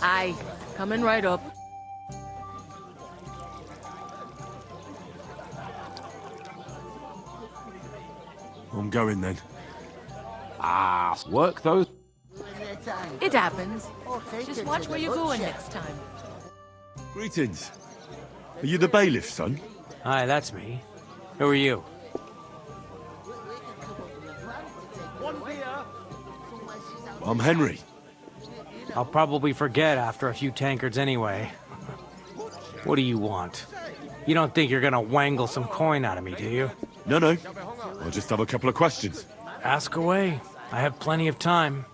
Aye, coming right up. I'm going then. Work though. It happens. Just watch where you're going next time. Greetings. Are you the bailiff's son? Hi, that's me. Who are you? I'm Henry. I'll probably forget after a few tankards anyway. What do you want? You don't think you're gonna wangle some coin out of me, do you? No. I'll just have a couple of questions. Ask away. I have plenty of time.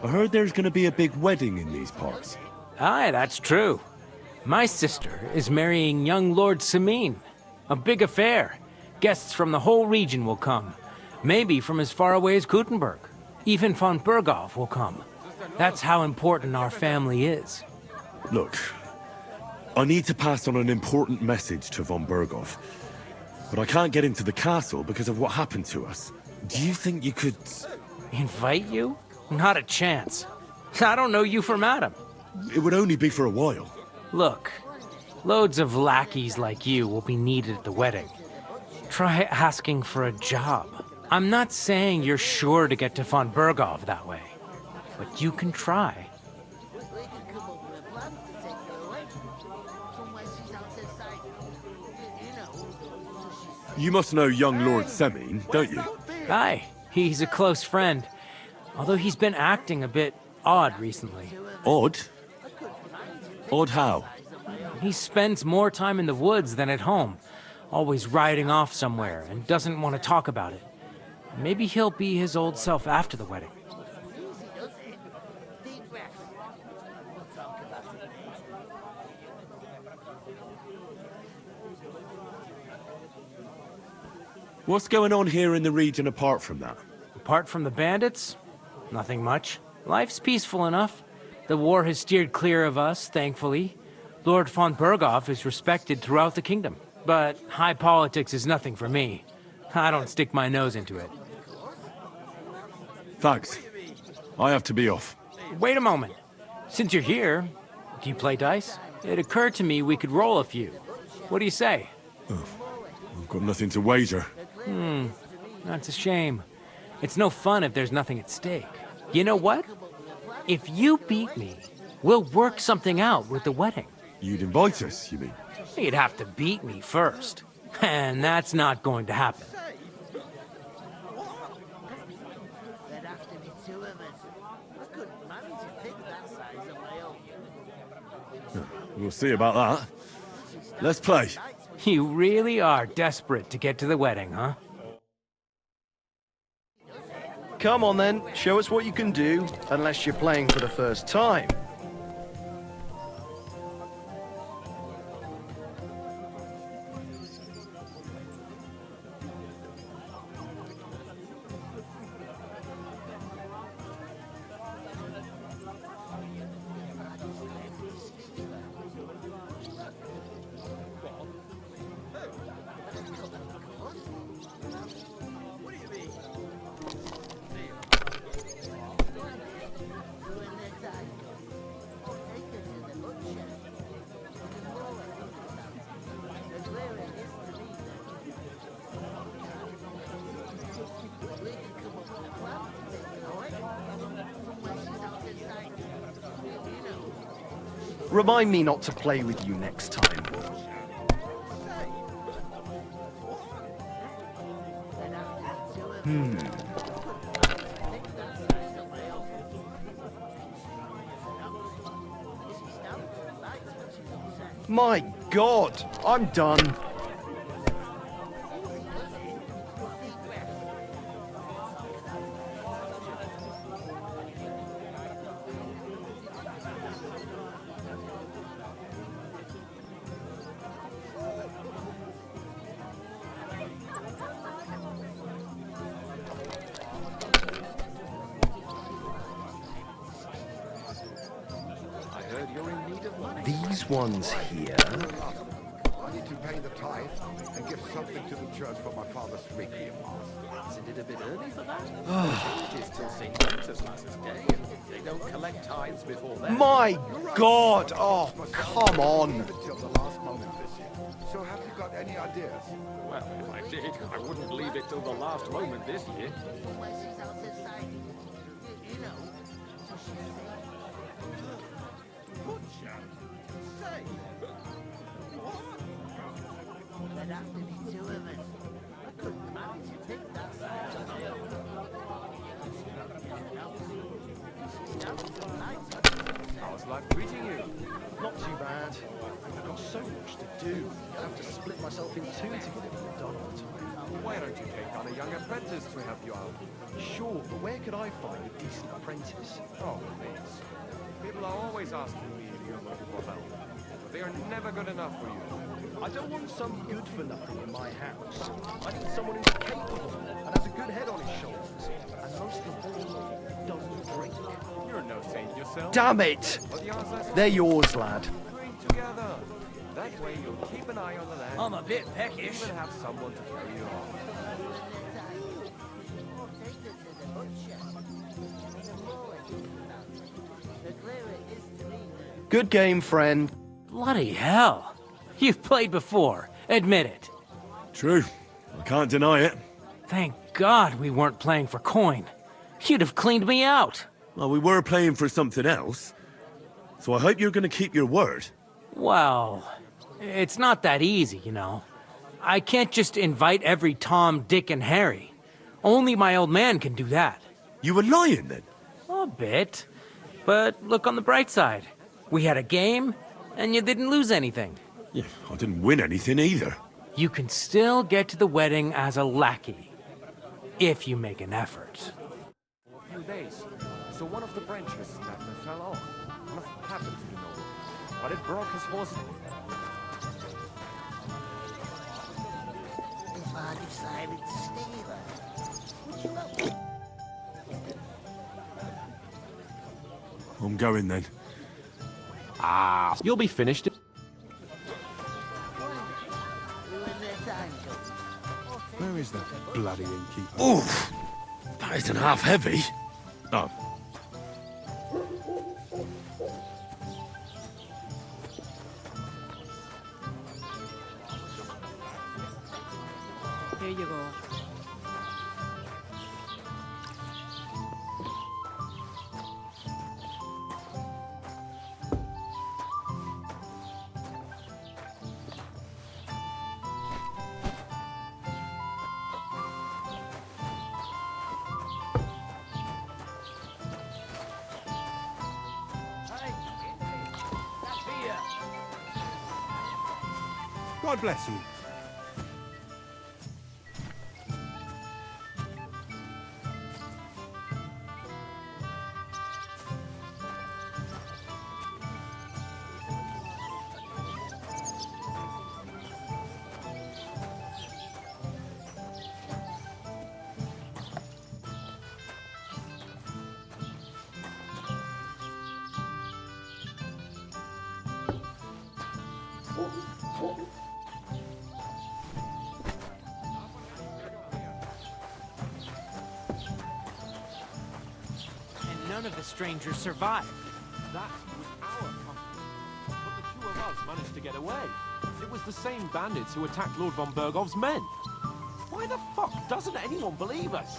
I heard there's gonna be a big wedding in these parts. Aye, that's true. My sister is marrying young Lord Samine. A big affair. Guests from the whole region will come. Maybe from as far away as Gutenberg. Even von Berghoff will come. That's how important our family is. Look, I need to pass on an important message to von Berghoff. But I can't get into the castle because of what happened to us. Do you think you could... Invite you? Not a chance. I don't know you from Adam. It would only be for a while. Look, loads of lackeys like you will be needed at the wedding. Try asking for a job. I'm not saying you're sure to get to von Berghoff that way, but you can try. You must know young Lord Semine, don't you? Aye, he's a close friend. Although he's been acting a bit odd recently. Odd? Odd how? He spends more time in the woods than at home, always riding off somewhere and doesn't want to talk about it. Maybe he'll be his old self after the wedding. What's going on here in the region apart from that? Apart from the bandits, nothing much. Life's peaceful enough. The war has steered clear of us, thankfully. Lord von Berghoff is respected throughout the kingdom. But high politics is nothing for me. I don't stick my nose into it. Thanks. I have to be off. Wait a moment. Since you're here, do you play dice? It occurred to me we could roll a few. What do you say? I've got nothing to wager. That's a shame. It's no fun if there's nothing at stake. You know what? If you beat me, we'll work something out with the wedding. You'd invite us, you mean? You'd have to beat me first. And that's not going to happen. We'll see about that. Let's play. You really are desperate to get to the wedding, huh? Come on then, show us what you can do, unless you're playing for the first time. Remind me not to play with you next time. My God, I'm done. These ones here I need to pay the tithe and give something to the church for my father's requiem mass. Isn't it a bit early for that? It is till St. Francis' Day, and they don't collect tithes before then. My God! Oh, come on. Leave it till the last moment this year. So have you got any ideas? Well, if I did, I wouldn't leave it till the last moment this year. How's life treating you? Not too bad. I've got so much to do. I have to split myself in two to get it all done on time. Why don't you take on a young apprentice to help you out? Sure, but where could I find a decent apprentice? Oh, please. People are always asking me if you're looking for help, but they are never good enough for you. I don't want some good-for-nothing in my house. I need someone who's capable and has a good head on his shoulders. And most of all, doesn't drink. You're no saint yourself. Damn it! But the answer is They're yours, lad. bring together. That way you'll keep an eye on the land. I'm a bit peckish. Even have someone to carry you on. Good game, friend. Bloody hell. You've played before. Admit it. True. I can't deny it. Thank God we weren't playing for coin. You'd have cleaned me out. Well, we were playing for something else. So I hope you're going to keep your word. Well, it's not that easy, you know. I can't just invite every Tom, Dick, and Harry. Only my old man can do that. You were lying then? A bit. But look on the bright side. We had a game, and you didn't lose anything. Yeah, I didn't win anything either. You can still get to the wedding as a lackey. If you make an effort. For a few days. So one of the branches that fell off. Nothing happened to the noble, but it broke his horse. If I decided to stay there, would you help? I'm going then. You'll be finished. Where is that bloody innkeeper? Oof! That isn't half heavy. Oh. Here you go. God bless you. And none of the strangers survived. That was our company. But the two of us managed to get away. It was the same bandits who attacked Lord von Bergov's men. Why the fuck doesn't anyone believe us?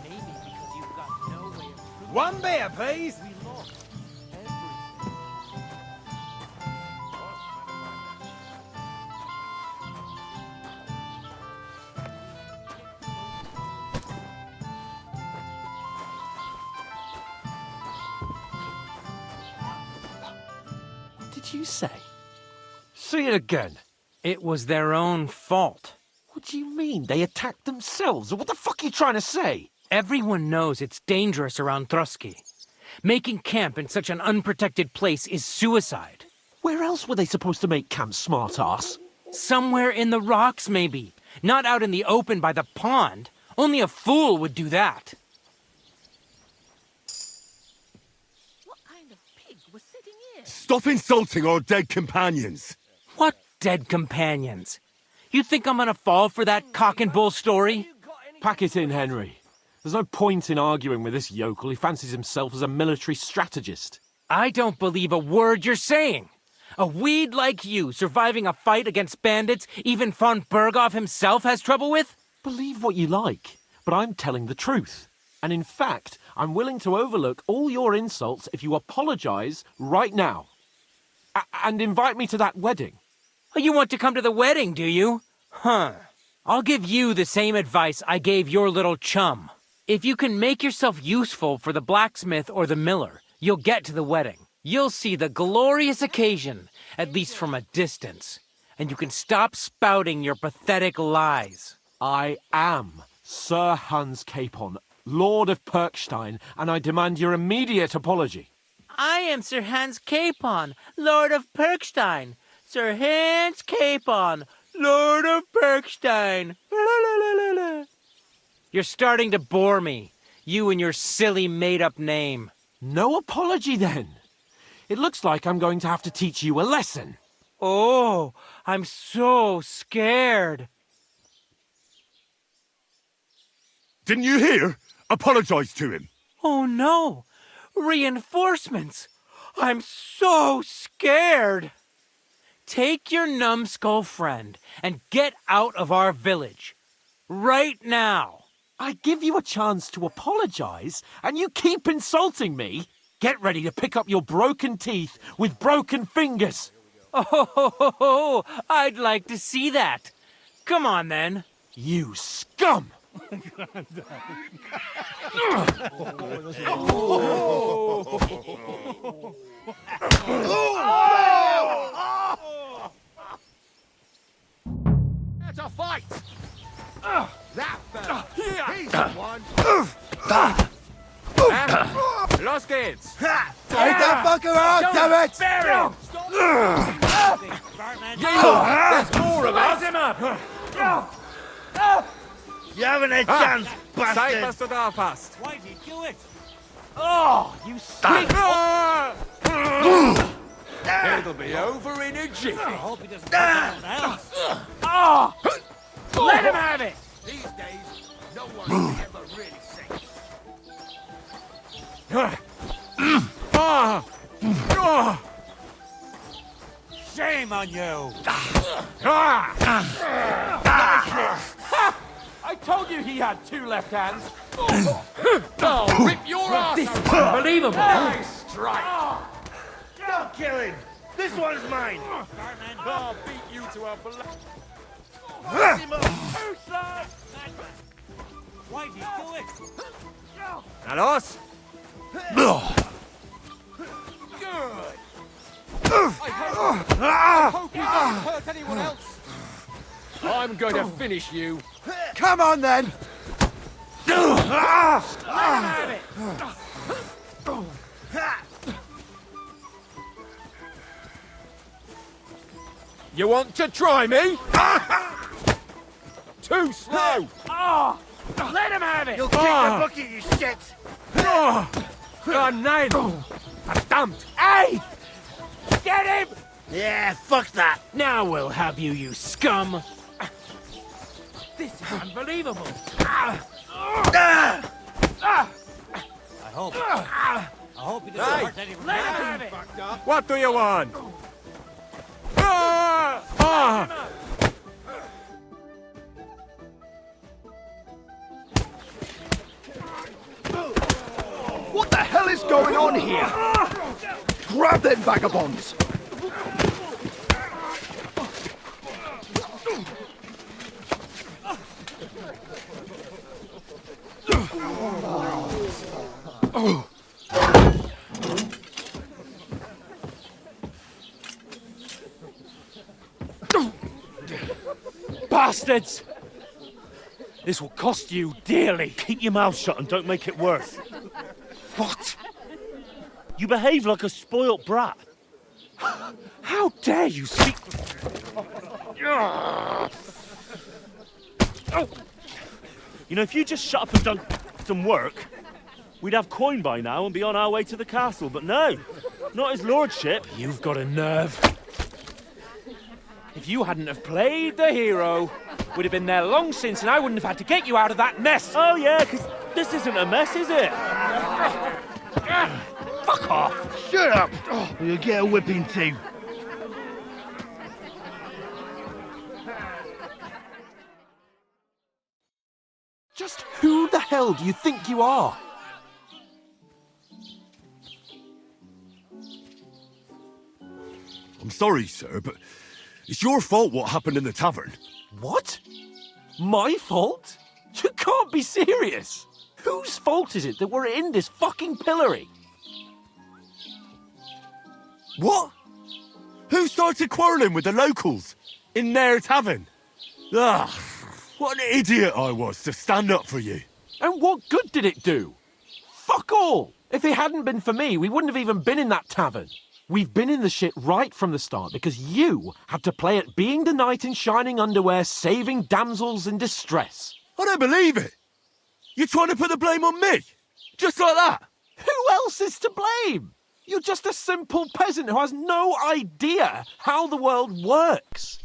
Maybe because you've got no way of proving One beer, please. we lost everything. What did you say? Say it again. It was their own fault. What do you mean? They attacked themselves? What the fuck are you trying to say? Everyone knows it's dangerous around Trotsky. Making camp in such an unprotected place is suicide. Where else were they supposed to make camp, smartass? Somewhere in the rocks, maybe. Not out in the open by the pond. Only a fool would do that. What kind of pig was sitting here? Stop insulting our dead companions. What dead companions. You think I'm gonna fall for that cock and bull story? Pack it in, Henry. There's no point in arguing with this yokel. He fancies himself as a military strategist. I don't believe a word you're saying. A weed like you surviving a fight against bandits even von Berghoff himself has trouble with? Believe what you like, but I'm telling the truth. And in fact, I'm willing to overlook all your insults if you apologize right now. And invite me to that wedding. Oh, you want to come to the wedding, do you? Huh. I'll give you the same advice I gave your little chum. If you can make yourself useful for the blacksmith or the miller, you'll get to the wedding. You'll see the glorious occasion, at least from a distance. And you can stop spouting your pathetic lies. I am Sir Hans Capon, Lord of Perkstein, and I demand your immediate apology. I am Sir Hans Capon, Lord of Perkstein. Sir Hans Capon, Lord of Perkstein. You're starting to bore me, you and your silly made-up name. No apology, then. It looks like I'm going to have to teach you a lesson. Oh, I'm so scared. Didn't you hear? Apologize to him. Oh no, reinforcements. I'm so scared. Take your numbskull friend and get out of our village. Right now. I give you a chance to apologize, and you keep insulting me? Get ready to pick up your broken teeth with broken fingers. Oh, I'd like to see that. Come on, then. You scum! It's a fight! That fella! He's the one! Los geht's! Take that fucker out, damn it! There's more of us! him up! You haven't a chance, Zeig, bastard! was du drauf hast! Why'd you do it? Oh, you stink! It'll be over in a jiffy. I hope he doesn't put someone else. Oh! Let him have it! These days, no one's ever really safe. Shame on you! I told you he had two left hands. I'll rip your ass out! Unbelievable! Nice strike! Don't kill him! This one's mine! I'll beat you to a blood. Why'd you do it? Na los! Good. I hope you don't hurt anyone else. I'm going to finish you. Come on, then! Have it! You want to try me? Too slow! Oh! Let him have it! You'll kick the bucket, you shit! Oh, nein! Verdammt! Hey! Get him! Yeah, fuck that! Now we'll have you, you scum! This is unbelievable! I hope he doesn't Hey. hurt anyone Let him else. have it! What do you want? What the hell is going on here? Grab them vagabonds! Bastards! This will cost you dearly. Keep your mouth shut and don't make it worse. What? You behave like a spoilt brat. How dare you speak... You know, if you just shut up and done some work, we'd have coin by now and be on our way to the castle. But no, not his lordship. You've got a nerve. If you hadn't have played the hero, we'd have been there long since and I wouldn't have had to get you out of that mess. Oh, yeah, because this isn't a mess, is it? Fuck off! Shut up! Or you'll get a whipping too. Just who the hell do you think you are? I'm sorry, sir, but it's your fault what happened in the tavern. What? My fault? You can't be serious. Whose fault is it that we're in this fucking pillory? What? Who started quarrelling with the locals in their tavern? Ah, what an idiot I was to stand up for you. And what good did it do? Fuck all! If it hadn't been for me, we wouldn't have even been in that tavern. We've been in the shit right from the start because you had to play at being the knight in shining underwear, saving damsels in distress. I don't believe it. You're trying to put the blame on me? Just like that? Who else is to blame? You're just a simple peasant who has no idea how the world works.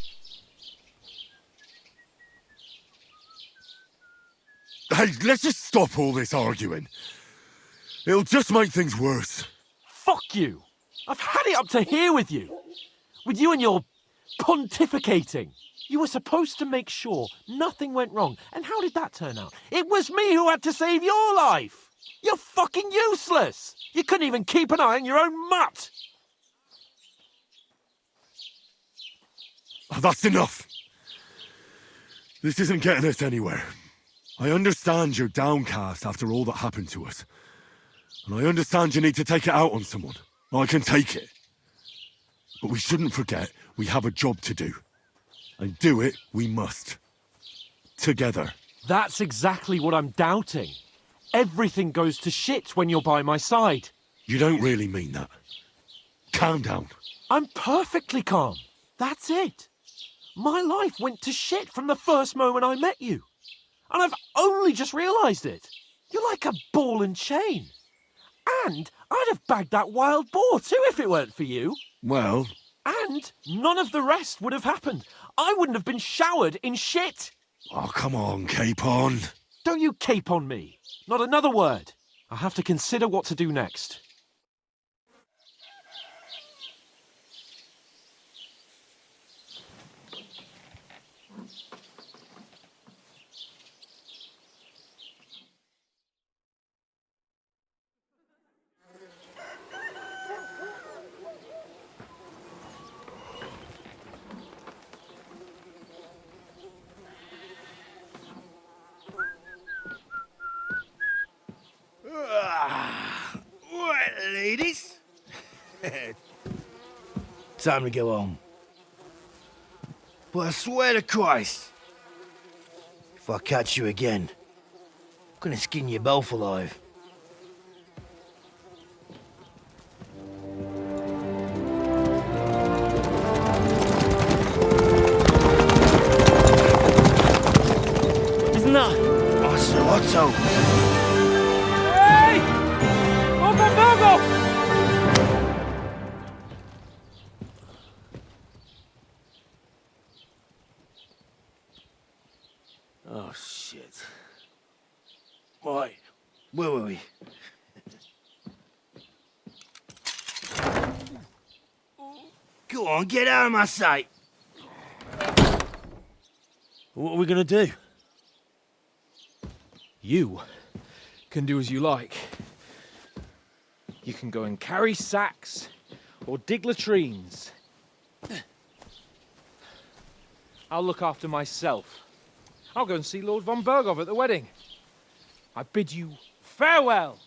Hey, let's just stop all this arguing. It'll just make things worse. Fuck you. I've had it up to here with you. With you and your pontificating. You were supposed to make sure nothing went wrong. And how did that turn out? It was me who had to save your life. You're fucking useless. You couldn't even keep an eye on your own mutt. Oh, that's enough. This isn't getting us anywhere. I understand you're downcast after all that happened to us. And I understand you need to take it out on someone. I can take it. But we shouldn't forget we have a job to do. And do it we must. Together. That's exactly what I'm doubting. Everything goes to shit when you're by my side. You don't really mean that. Calm down. I'm perfectly calm. That's it. My life went to shit from the first moment I met you. And I've only just realised it. You're like a ball and chain. And I'd have bagged that wild boar too if it weren't for you. Well... And none of the rest would have happened. I wouldn't have been showered in shit. Oh, come on, Capon. Don't you cape on me. Not another word. I have to consider what to do next. Right, ladies. Time to go home. But I swear to Christ, if I catch you again, I'm gonna skin you both alive. Isn't that? Otto! Hey! Lord Von Berghoff! Oh, shit. Right. Where were we? Go on, get out of my sight! What are we gonna do? You can do as you like. You can go and carry sacks or dig latrines. I'll look after myself. I'll go and see Lord Von Berghoff at the wedding. I bid you farewell.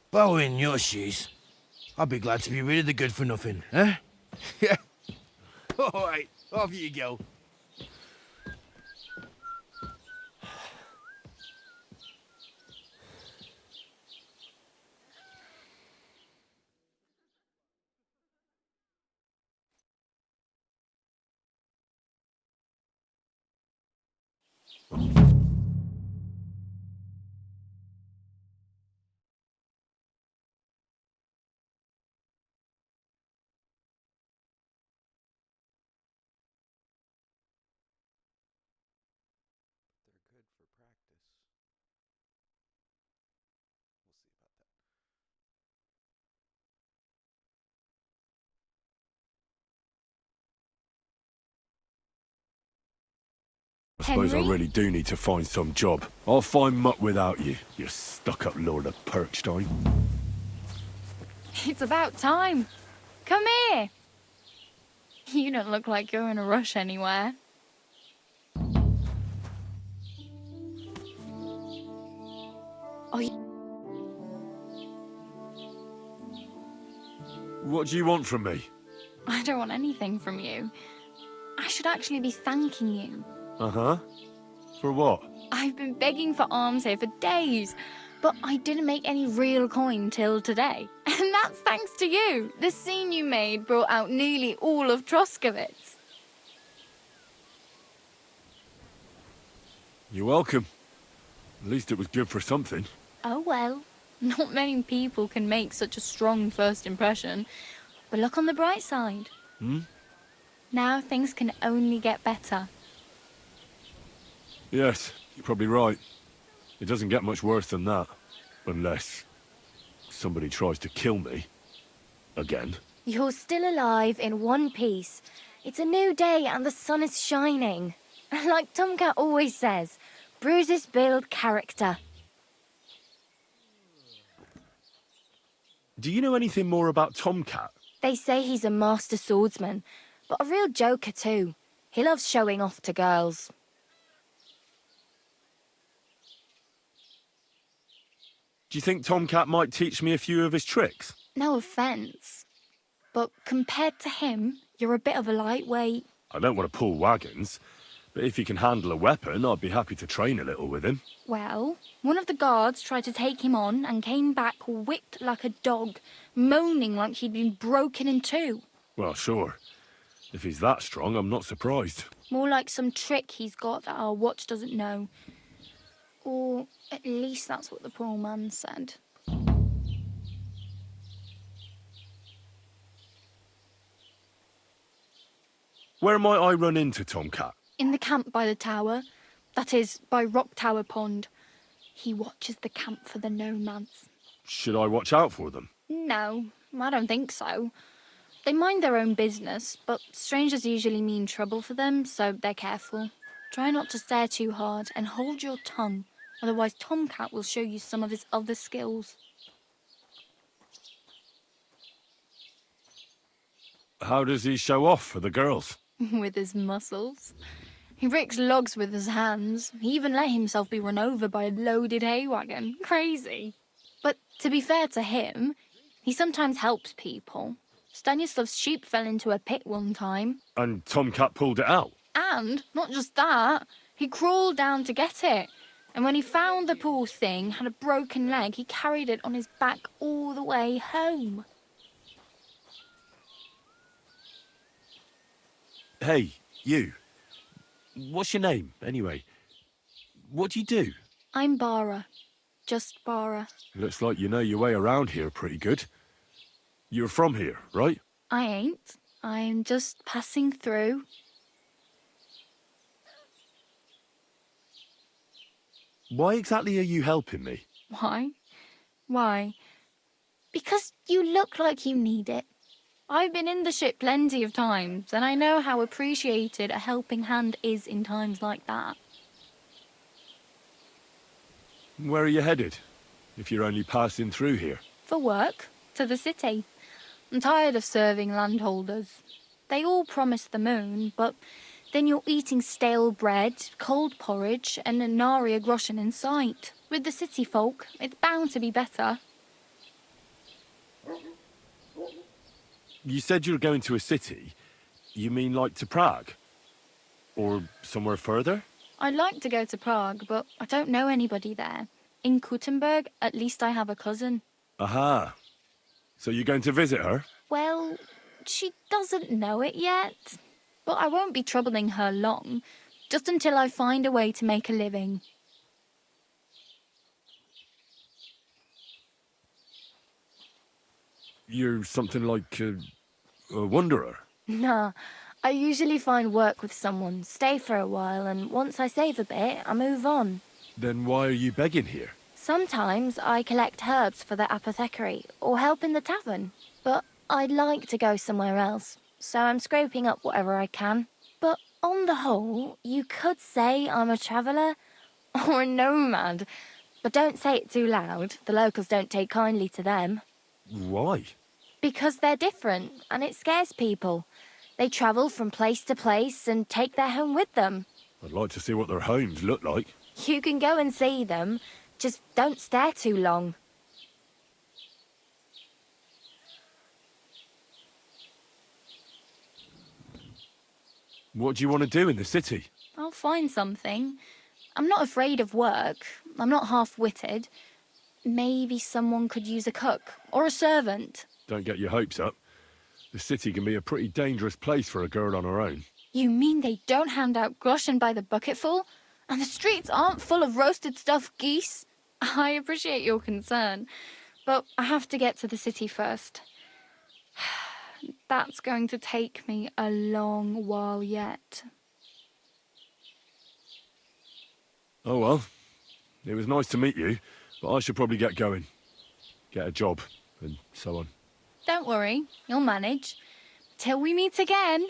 If I were in your shoes, I'd be glad to be rid of the good for nothing, eh? Yeah. All right, off you go. They're good for practice. We'll see about that. I suppose I Henry? really do need to find some job. I'll find muck without you, you stuck-up Lord of Perkstein. It's about time. Come here. You don't look like you're in a rush anywhere. Oh, What do you want from me? I don't want anything from you. I should actually be thanking you. Uh-huh. For what? I've been begging for alms here for days, but I didn't make any real coin till today. And that's thanks to you. The scene you made brought out nearly all of Troskowitz. You're welcome. At least it was good for something. Oh well, not many people can make such a strong first impression. But look on the bright side. Hmm? Now things can only get better. Yes, you're probably right. It doesn't get much worse than that. Unless somebody tries to kill me. Again. You're still alive in one piece. It's a new day and the sun is shining. Like Tomcat always says, bruises build character. Do you know anything more about Tomcat? They say he's a master swordsman, but a real joker too. He loves showing off to girls. Do you think Tomcat might teach me a few of his tricks? No offence, but compared to him, you're a bit of a lightweight. I don't want to pull wagons, but if he can handle a weapon, I'd be happy to train a little with him. Well, one of the guards tried to take him on and came back whipped like a dog, moaning like he'd been broken in two. Well, sure. If he's that strong, I'm not surprised. More like some trick he's got that our watch doesn't know. Or at least that's what the poor man said. Where might I run into Tomcat? In the camp by the tower. That is, by Rock Tower Pond. He watches the camp for the nomads. Should I watch out for them? No, I don't think so. They mind their own business, but strangers usually mean trouble for them, so they're careful. Try not to stare too hard and hold your tongue, otherwise Tomcat will show you some of his other skills. How does he show off for the girls? With his muscles. He ricks logs with his hands. He even let himself be run over by a loaded hay wagon. Crazy. But to be fair to him, he sometimes helps people. Stanislav's sheep fell into a pit one time. And Tomcat pulled it out? And, not just that, he crawled down to get it. And when he found the poor thing had a broken leg, he carried it on his back all the way home. Hey, you. What's your name, anyway? What do you do? I'm Bara. Just Bara. Looks like you know your way around here pretty good. You're from here, right? I ain't. I'm just passing through. Why exactly are you helping me? Why? Why? Because you look like you need it. I've been in the ship plenty of times, and I know how appreciated a helping hand is in times like that. Where are you headed, if you're only passing through here? For work, to the city. I'm tired of serving landholders. They all promise the moon, but then you're eating stale bread, cold porridge, and a nary a groschen in sight. With the city folk, it's bound to be better. You said you were going to a city. You mean like to Prague? Or somewhere further? I'd like to go to Prague, but I don't know anybody there. In Kuttenberg, at least I have a cousin. Aha. So you're going to visit her? Well, she doesn't know it yet. But I won't be troubling her long. just until I find a way to make a living. You're something like a wanderer. Nah, I usually find work with someone, stay for a while, and once I save a bit, I move on. Then why are you begging here? Sometimes I collect herbs for the apothecary or help in the tavern, but I'd like to go somewhere else, so I'm scraping up whatever I can. But on the whole, you could say I'm a traveller or a nomad. But don't say it too loud. The locals don't take kindly to them. Why? Because they're different, and it scares people. They travel from place to place and take their home with them. I'd like to see what their homes look like. You can go and see them, just don't stare too long. What do you want to do in the city? I'll find something. I'm not afraid of work. I'm not half-witted. Maybe someone could use a cook or a servant. Don't get your hopes up. The city can be a pretty dangerous place for a girl on her own. You mean they don't hand out groschen by the bucketful? And the streets aren't full of roasted stuffed geese? I appreciate your concern, but I have to get to the city first. That's going to take me a long while yet. Oh well. It was nice to meet you, but I should probably get going. Get a job, and so on. Don't worry, you'll manage. Till we meet again.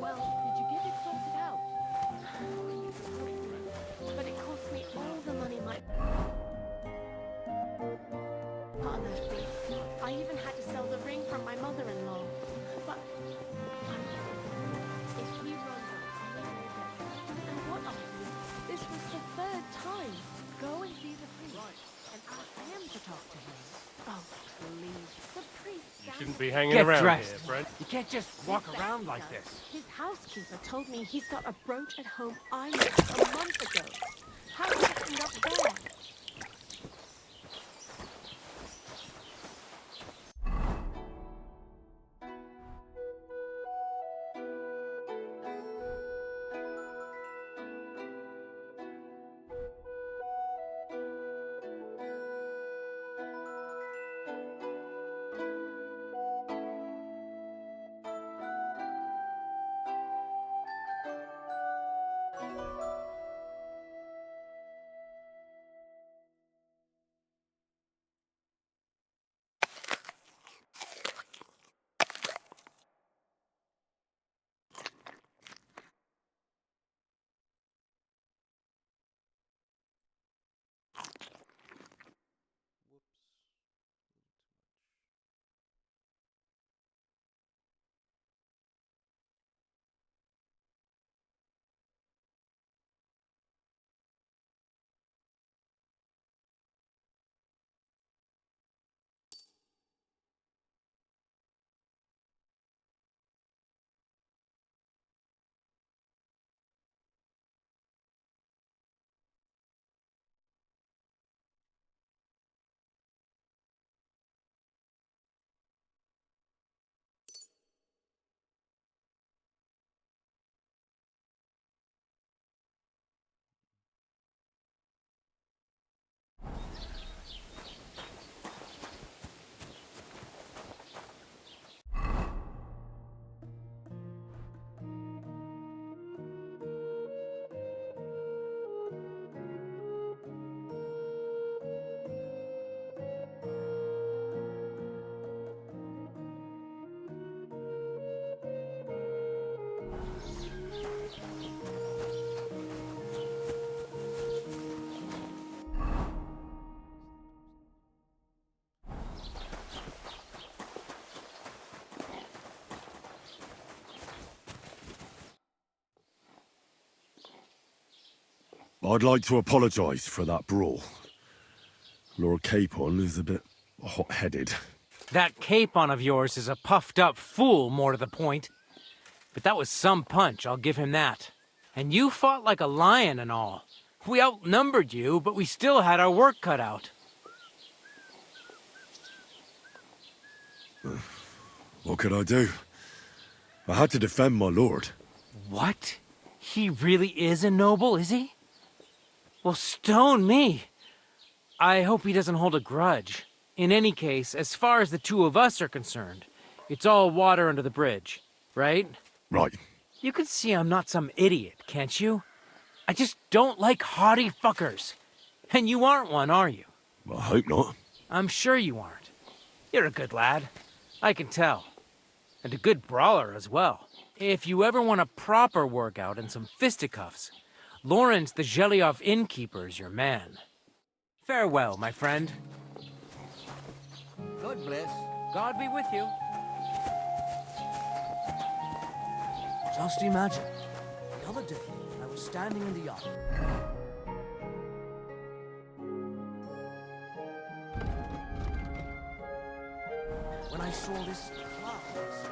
Well, did you get it sorted out? But it cost me all the money my partner fee. I even had to sell the ring from my mother-in-law. But if he runs out, and what of you? This was the third time. Go and see the priest and ask him to talk to him. Oh, please. The priest. You shouldn't be hanging Get around dressed. here, friend. You can't just walk around like this. His housekeeper told me he's got a brooch at home I missed a month ago. How did it end up there? I'd like to apologise for that brawl. Lord Capon is a bit hot-headed. That Capon of yours is a puffed-up fool, more to the point. But that was some punch, I'll give him that. And you fought like a lion and all. We outnumbered you, but we still had our work cut out. What could I do? I had to defend my lord. What? He really is a noble, is he? Well, stone me. I hope he doesn't hold a grudge. In any case, as far as the two of us are concerned, it's all water under the bridge, right? Right. You can see I'm not some idiot, can't you? I just don't like haughty fuckers. And you aren't one, are you? I hope not. I'm sure you aren't. You're a good lad. I can tell. And a good brawler as well. If you ever want a proper workout and some fisticuffs, Lawrence the Gelioff innkeeper is your man. Farewell, my friend. God bless. God be with you. Just imagine, the other day, I was standing in the yard. When I saw this cloud in the sky.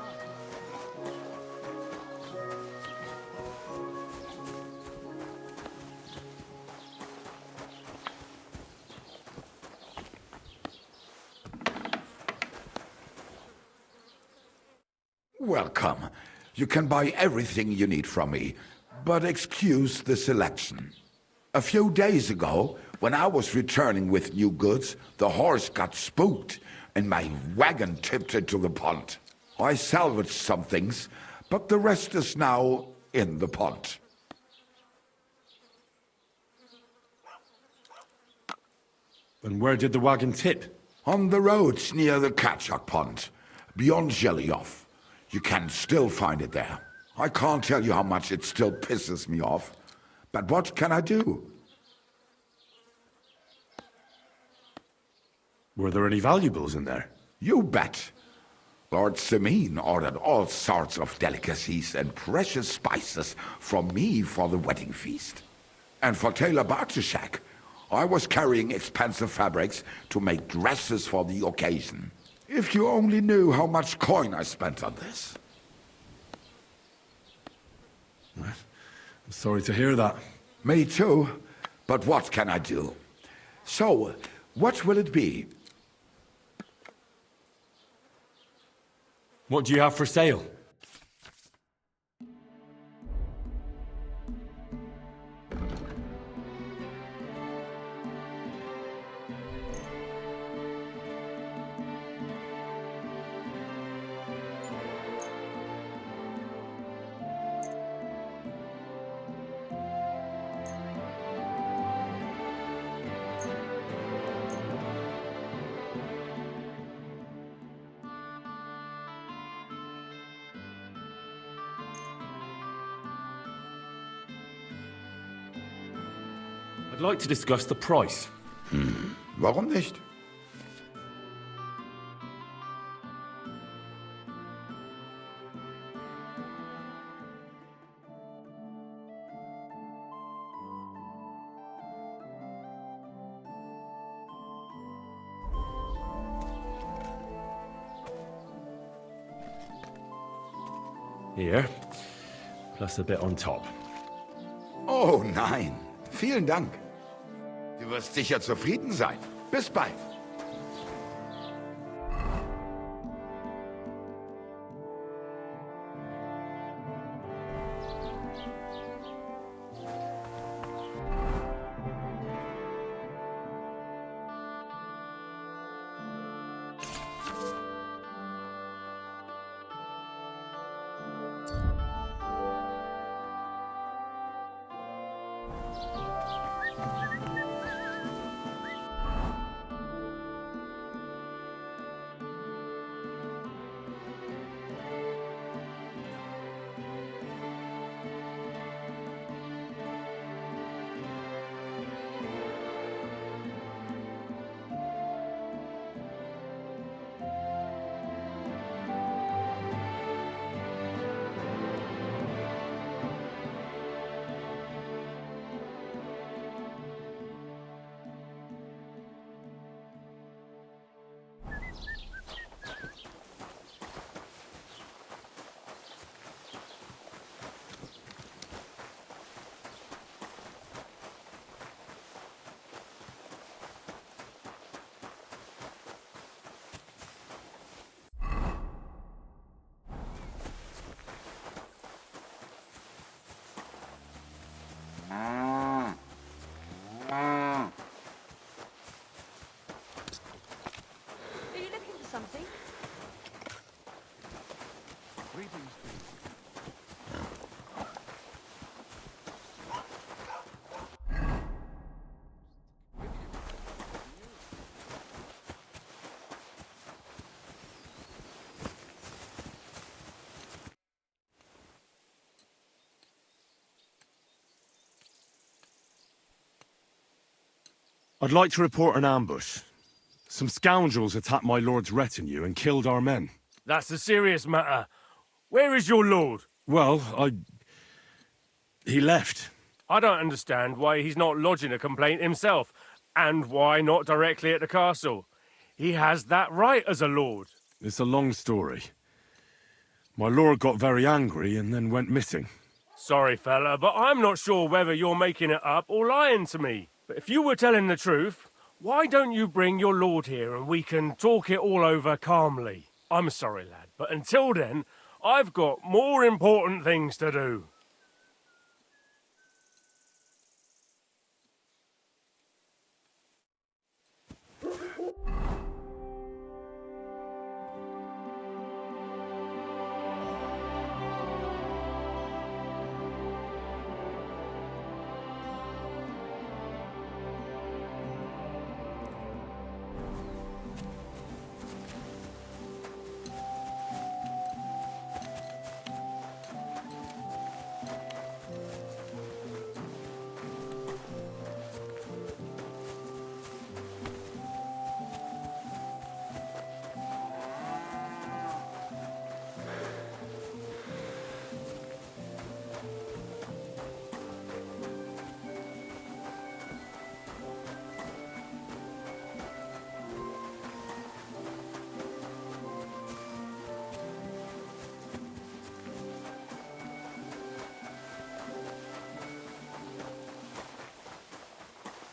Welcome. You can buy everything you need from me, but excuse the selection. A few days ago, when I was returning with new goods, the horse got spooked and my wagon tipped into the pond. I salvaged some things, but the rest is now in the pond. And where did the wagon tip? On the roads near the Catchuck Pond, beyond Gelioff. You can still find it there. I can't tell you how much it still pisses me off, but what can I do? Were there any valuables in there? You bet. Lord Semine ordered all sorts of delicacies and precious spices from me for the wedding feast. And for Taylor Bartishak, I was carrying expensive fabrics to make dresses for the occasion. If you only knew how much coin I spent on this. I'm sorry to hear that. Me too, but what can I do? So, what will it be? What do you have for sale? I'd like to discuss the price. Warum nicht? Here, plus a bit on top. Oh nein, vielen Dank. Du wirst sicher zufrieden sein. Bis bald. something? I'd like to report an ambush. Some scoundrels attacked my lord's retinue and killed our men. That's a serious matter. Where is your lord? Well, he left. I don't understand why he's not lodging a complaint himself, and why not directly at the castle. He has that right as a lord. It's a long story. My lord got very angry and then went missing. Sorry, fella, but I'm not sure whether you're making it up or lying to me. But if you were telling the truth, why don't you bring your lord here and we can talk it all over calmly? I'm sorry, lad, but until then, I've got more important things to do.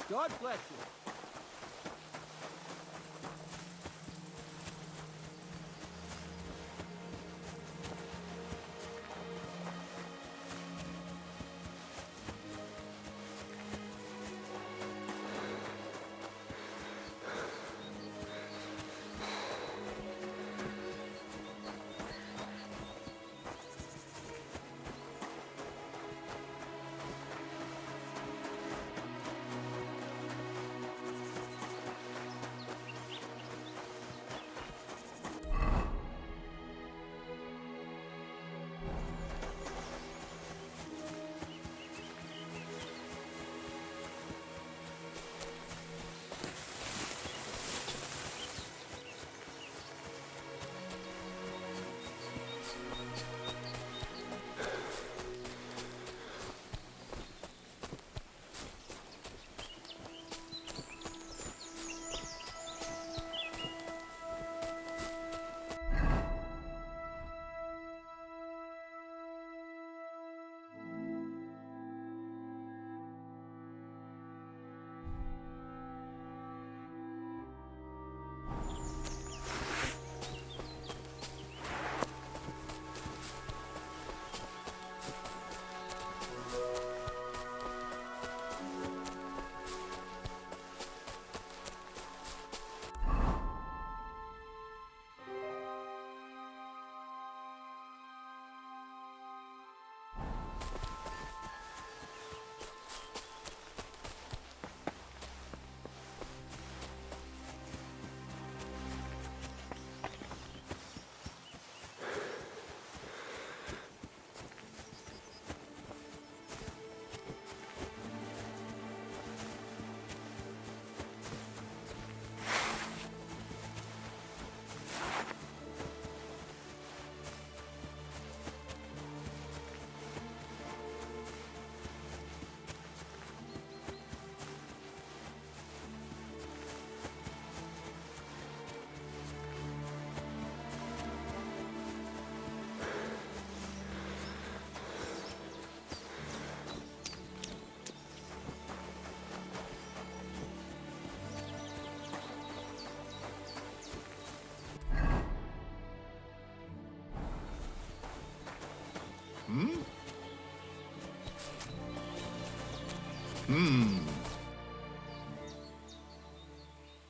God bless you.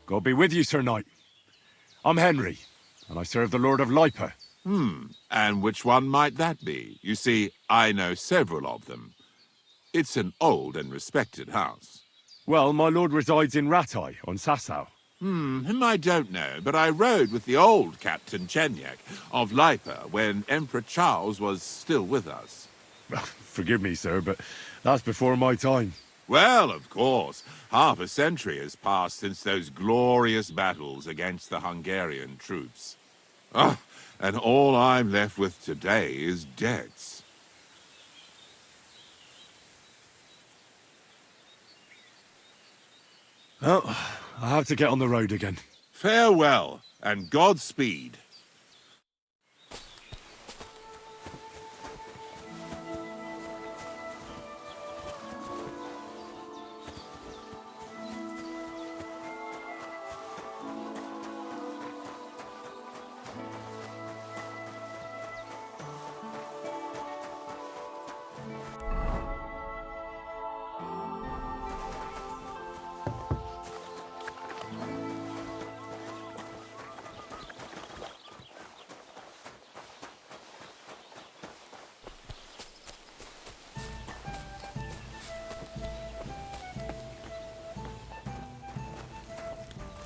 God be with you, Sir Knight. I'm Henry, and I serve the Lord of Lipa. And which one might that be? You see, I know several of them. It's an old and respected house. Well, my lord resides in Ratai, on Sasau. Him I don't know, but I rode with the old Captain Chenyak of Lipa when Emperor Charles was still with us. Forgive me, sir, but that's before my time. Well, of course. Half a century has passed since those glorious battles against the Hungarian troops. Ah, and all I'm left with today is debts. Well, I have to get on the road again. Farewell, and Godspeed.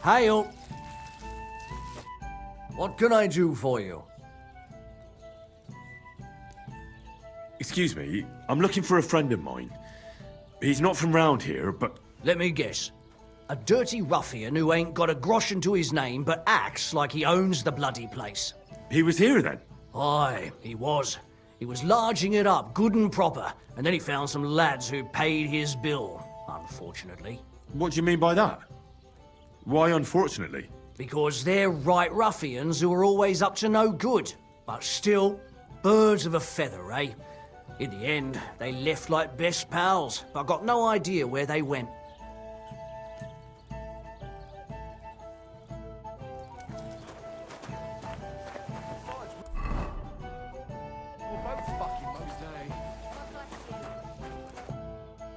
Hail! What can I do for you? Excuse me, I'm looking for a friend of mine. He's not from round here, but... Let me guess. A dirty ruffian who ain't got a groschen to his name but acts like he owns the bloody place. He was here then? Aye, he was. He was larging it up good and proper, and then he found some lads who paid his bill, unfortunately. What do you mean by that? Why unfortunately? Because they're right ruffians who are always up to no good. But still, birds of a feather, eh? In the end, they left like best pals, but got no idea where they went.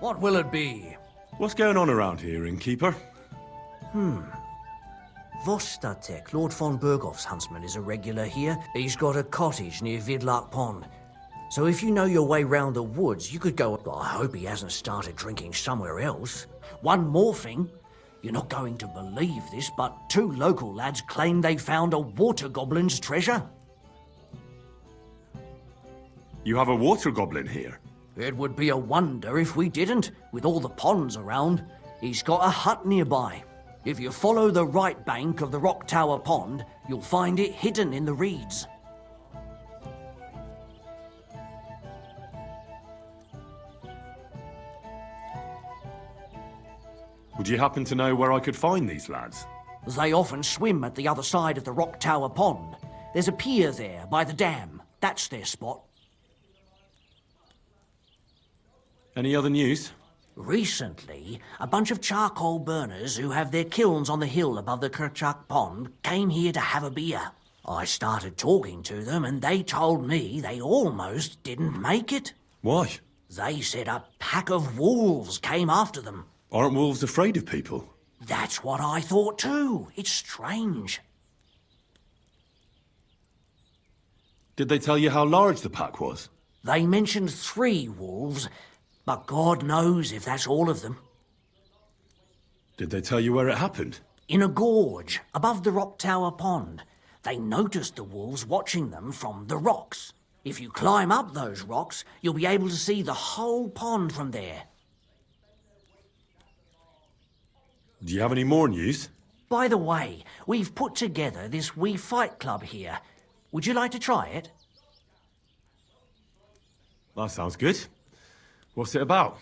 What will it be? What's going on around here, innkeeper? Vostatek, Lord von Berghoff's huntsman, is a regular here. He's got a cottage near Vidlark Pond. So if you know your way round the woods, you could go... I hope he hasn't started drinking somewhere else. One more thing. You're not going to believe this, but 2 local lads claim they found a water goblin's treasure. You have a water goblin here? It would be a wonder if we didn't, with all the ponds around. He's got a hut nearby. If you follow the right bank of the Rock Tower Pond, you'll find it hidden in the reeds. Would you happen to know where I could find these lads? They often swim at the other side of the Rock Tower Pond. There's a pier there by the dam. That's their spot. Any other news? Recently, a bunch of charcoal burners who have their kilns on the hill above the Kerchak Pond came here to have a beer. I started talking to them and they told me they almost didn't make it. Why? They said a pack of wolves came after them. Aren't wolves afraid of people? That's what I thought too. It's strange. Did they tell you how large the pack was? They mentioned 3 wolves, but God knows if that's all of them. Did they tell you where it happened? In a gorge, above the Rock Tower Pond. They noticed the wolves watching them from the rocks. If you climb up those rocks, you'll be able to see the whole pond from there. Do you have any more news? By the way, we've put together this wee fight club here. Would you like to try it? That sounds good. What's it about?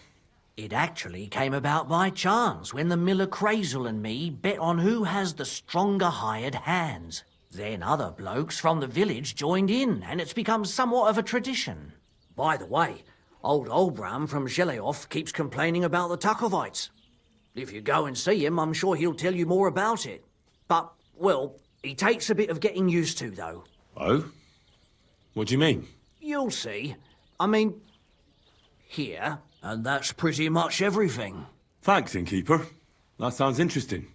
It actually came about by chance when the miller Crazel and me bet on who has the stronger hired hands. Then other blokes from the village joined in, and it's become somewhat of a tradition. By the way, old Olbram from Zheleov keeps complaining about the Tuckovites. If you go and see him, I'm sure he'll tell you more about it. But, well, he takes a bit of getting used to, though. Oh? What do you mean? You'll see. I mean, here, and that's pretty much everything. Thanks, innkeeper. That sounds interesting.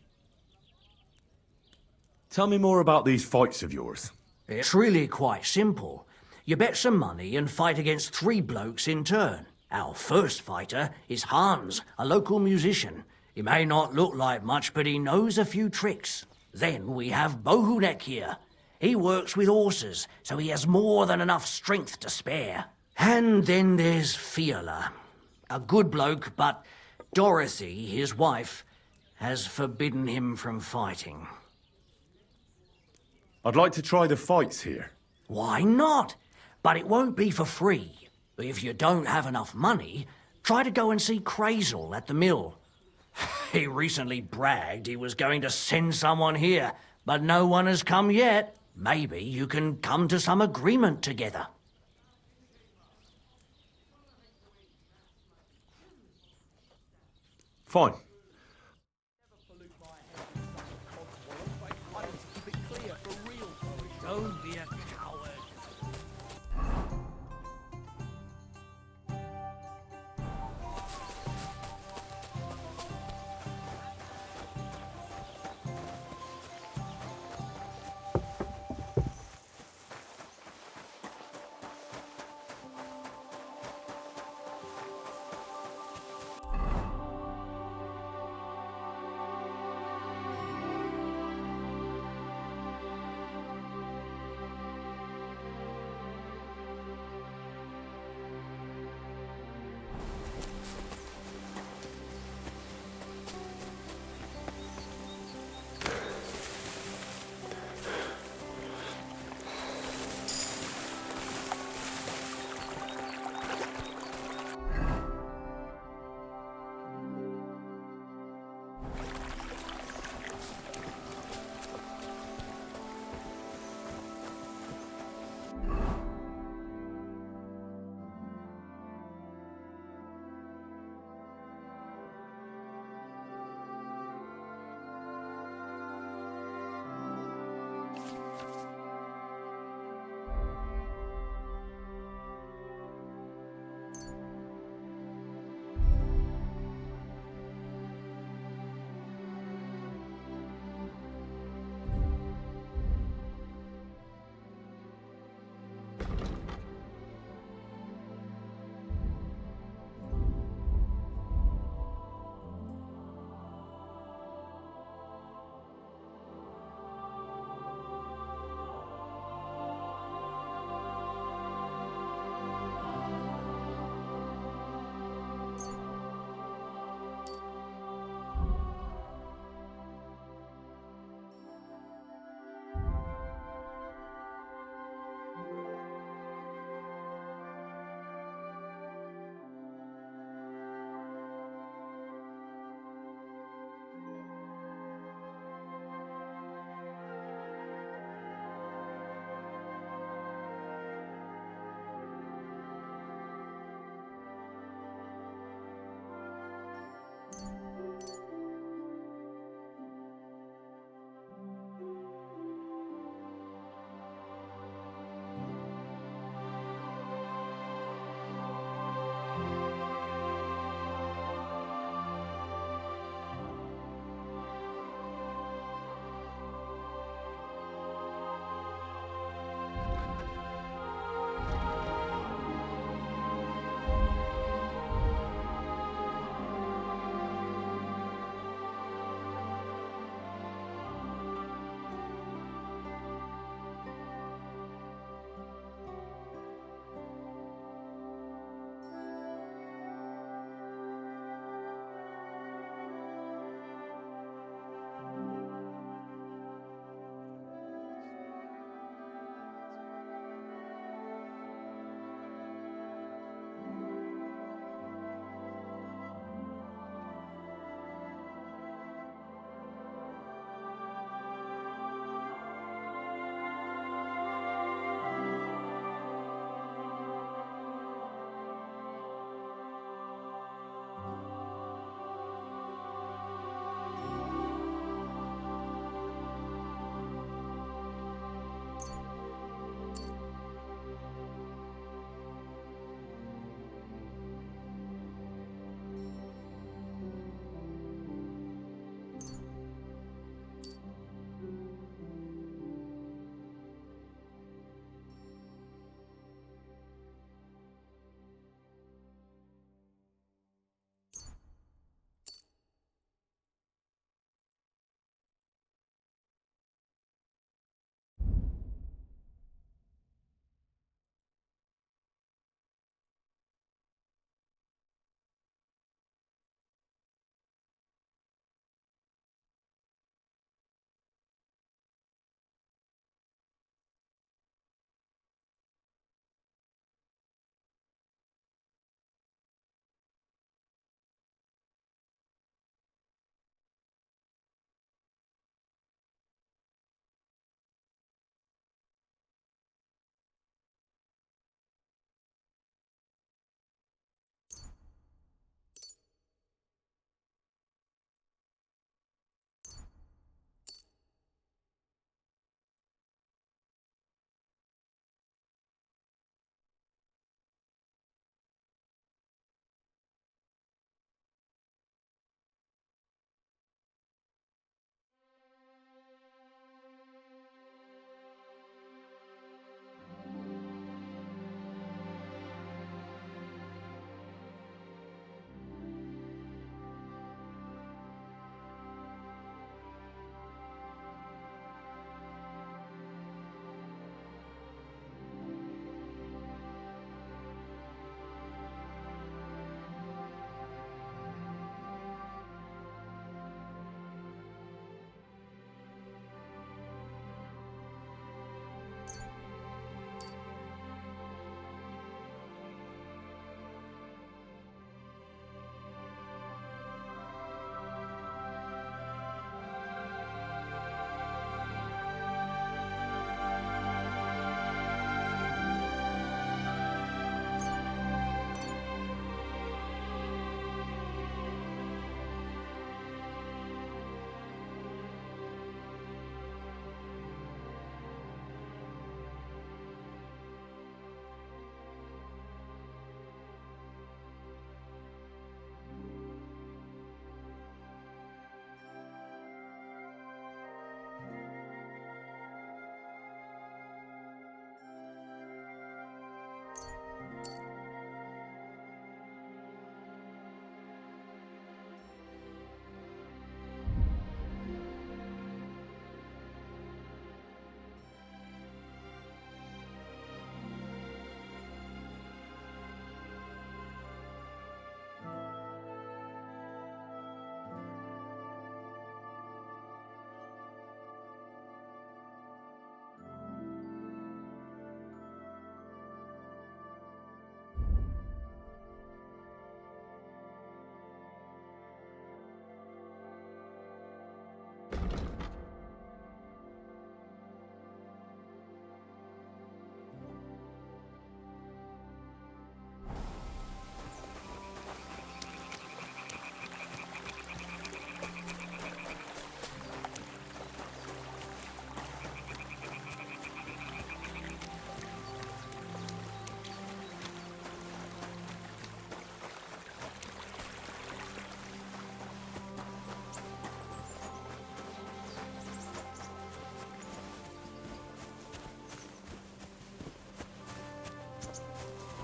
Tell me more about these fights of yours. It's really quite simple. You bet some money and fight against 3 blokes in turn. Our first fighter is Hans, a local musician. He may not look like much, but he knows a few tricks. Then we have Bohunek here. He works with horses, so he has more than enough strength to spare. And then there's Fiala. A good bloke, but Dorothy, his wife, has forbidden him from fighting. I'd like to try the fights here. Why not? But it won't be for free. If you don't have enough money, try to go and see Crazel at the mill. He recently bragged he was going to send someone here, but no one has come yet. Maybe you can come to some agreement together. Fine. Don't be a coward.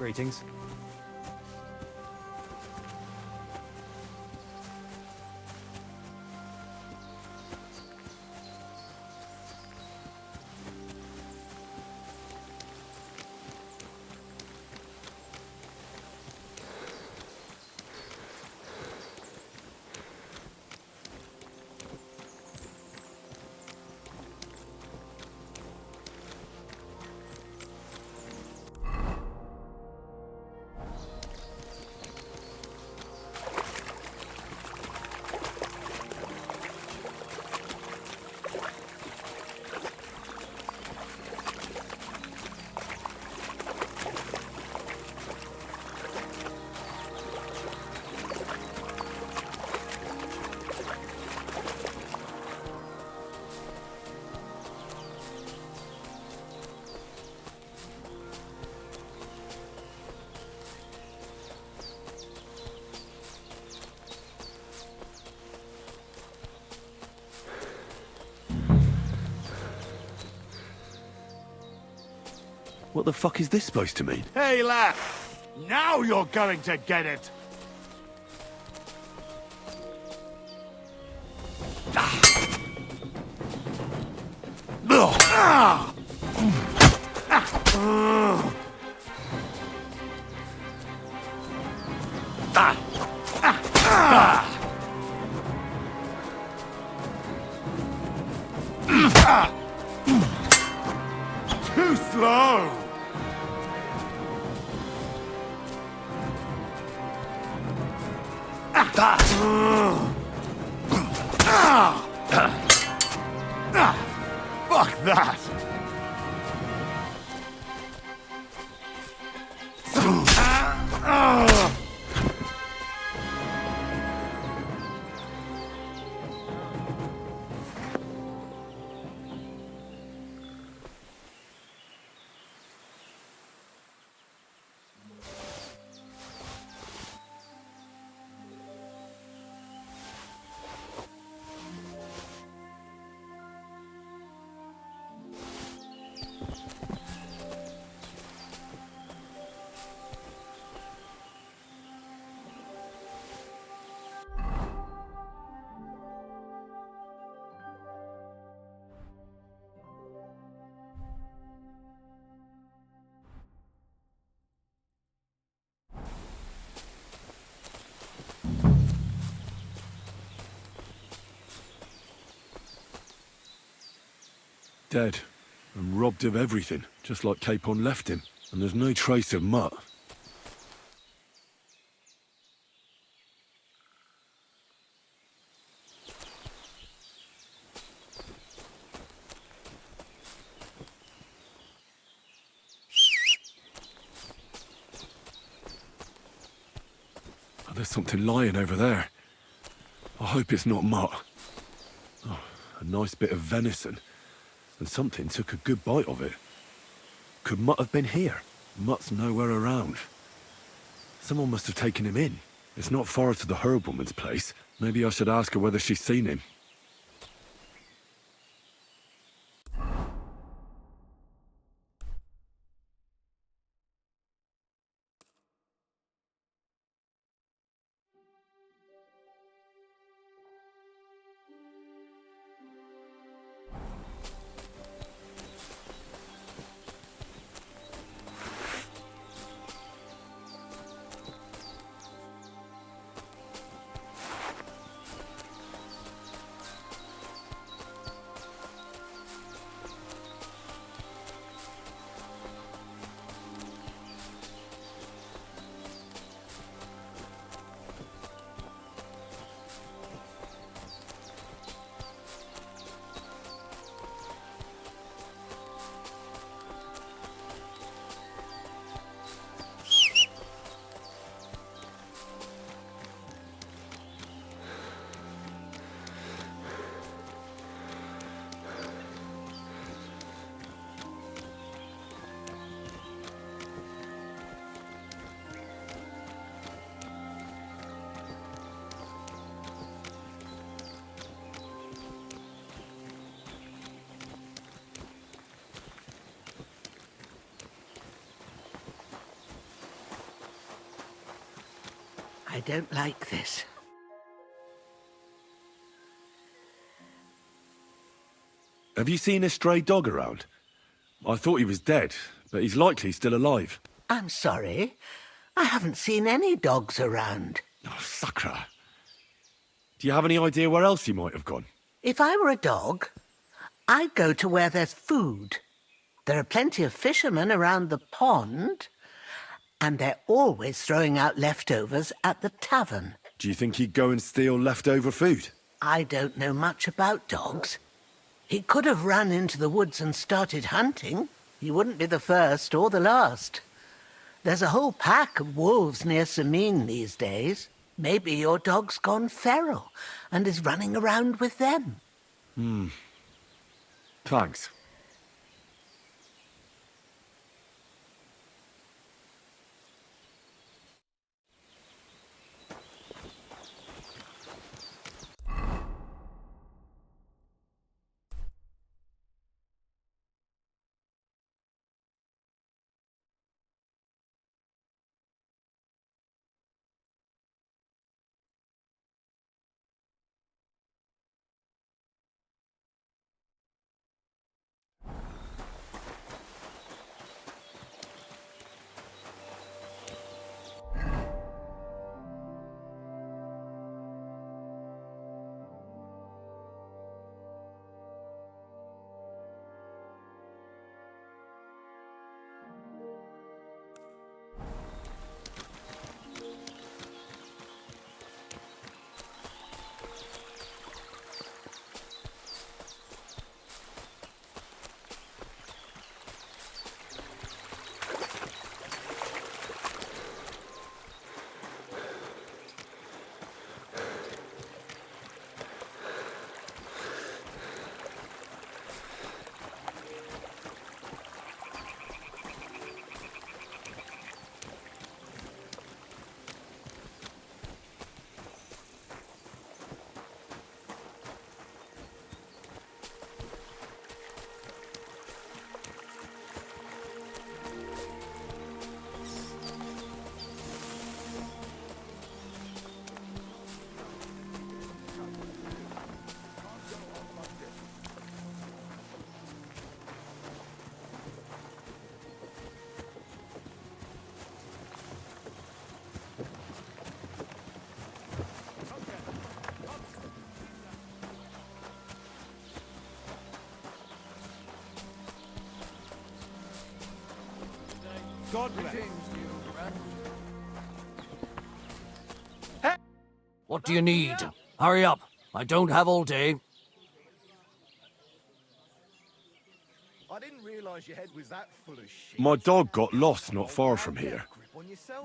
Greetings. What the fuck is this supposed to mean? Hey, lad! Now you're going to get it! Too slow! Fuck that! Dead. And robbed of everything, just like Capon left him. And there's no trace of Mutt. Oh, there's something lying over there. I hope it's not Mutt. Oh, a nice bit of venison. And something took a good bite of it. Could Mutt have been here? Mutt's nowhere around. Someone must have taken him in. It's not far to the herb woman's place. Maybe I should ask her whether she's seen him. I don't like this. Have you seen a stray dog around? I thought he was dead, but he's likely still alive. I'm sorry. I haven't seen any dogs around. Oh, Sakra. Do you have any idea where else he might have gone? If I were a dog, I'd go to where there's food. There are plenty of fishermen around the pond, and they're always throwing out leftovers at the tavern. Do you think he'd go and steal leftover food? I don't know much about dogs. He could have run into the woods and started hunting. He wouldn't be the first or the last. There's a whole pack of wolves near Sameen these days. Maybe your dog's gone feral and is running around with them. Thanks. God bless. What do you need? Hurry up. I don't have all day. I didn't realise your head was that full of shit. My dog got lost not far from here.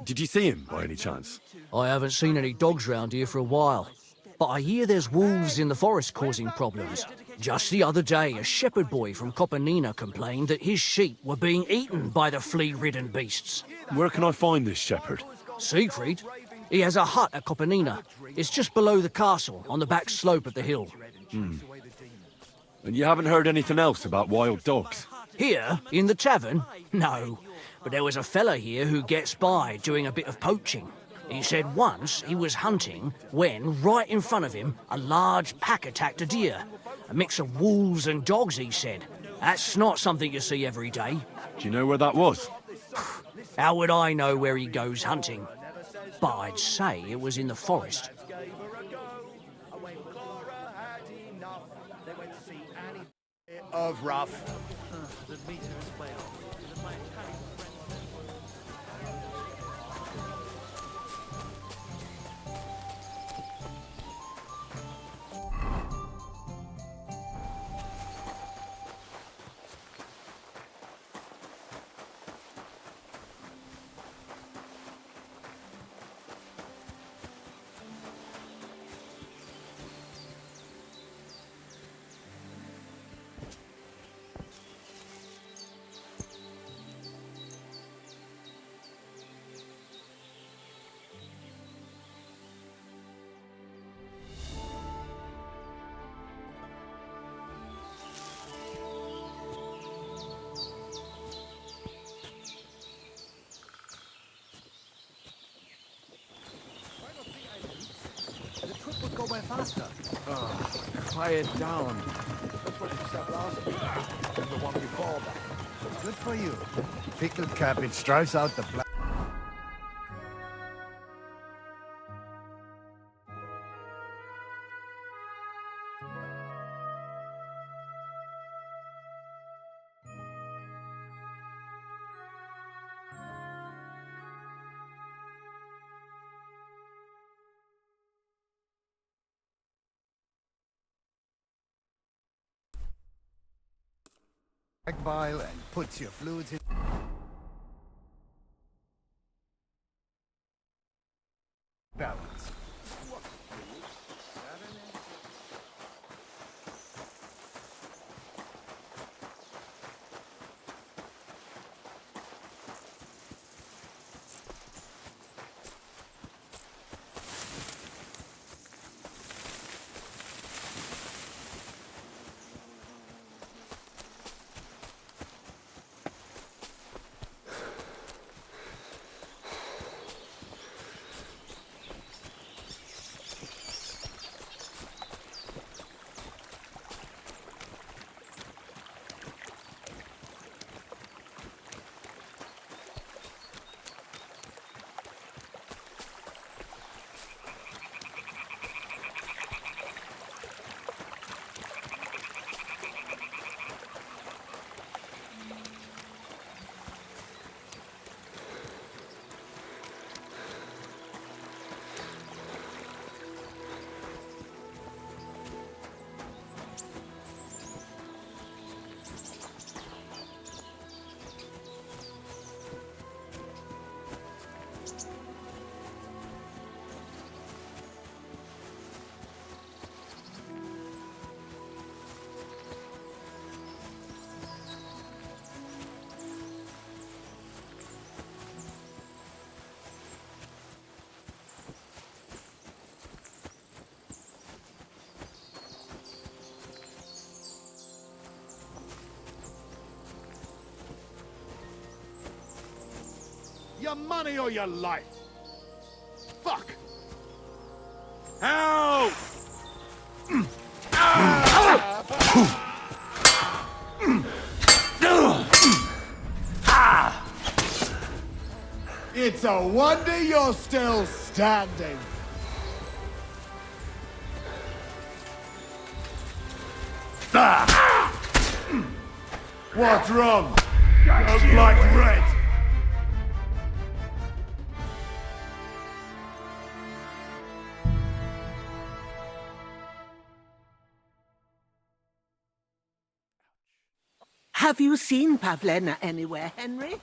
Did you see him by any chance? I haven't seen any dogs round here for a while, but I hear there's wolves in the forest causing problems. Just the other day, a shepherd boy from Kopanina complained that his sheep were being eaten by the flea-ridden beasts. Where can I find this shepherd? Siegfried? He has a hut at Kopanina. It's just below the castle, on the back slope of the hill. And you haven't heard anything else about wild dogs? Here, in the tavern? No. But there was a fella here who gets by doing a bit of poaching. He said once he was hunting when, right in front of him, a large pack attacked a deer. A mix of wolves and dogs, he said. That's not something you see every day. Do you know where that was? How would I know where he goes hunting? But I'd say it was in the forest. Of rough. Faster. Quiet down. That's what you said last week. And the one before that. Good for you. Pickled cabbage drives out the black. Bile and puts your fluids in balance. Your money or your life? Fuck! Help! It's a wonder you're still standing. What's wrong? Don't like red. Have you seen Pavlena anywhere, Henry?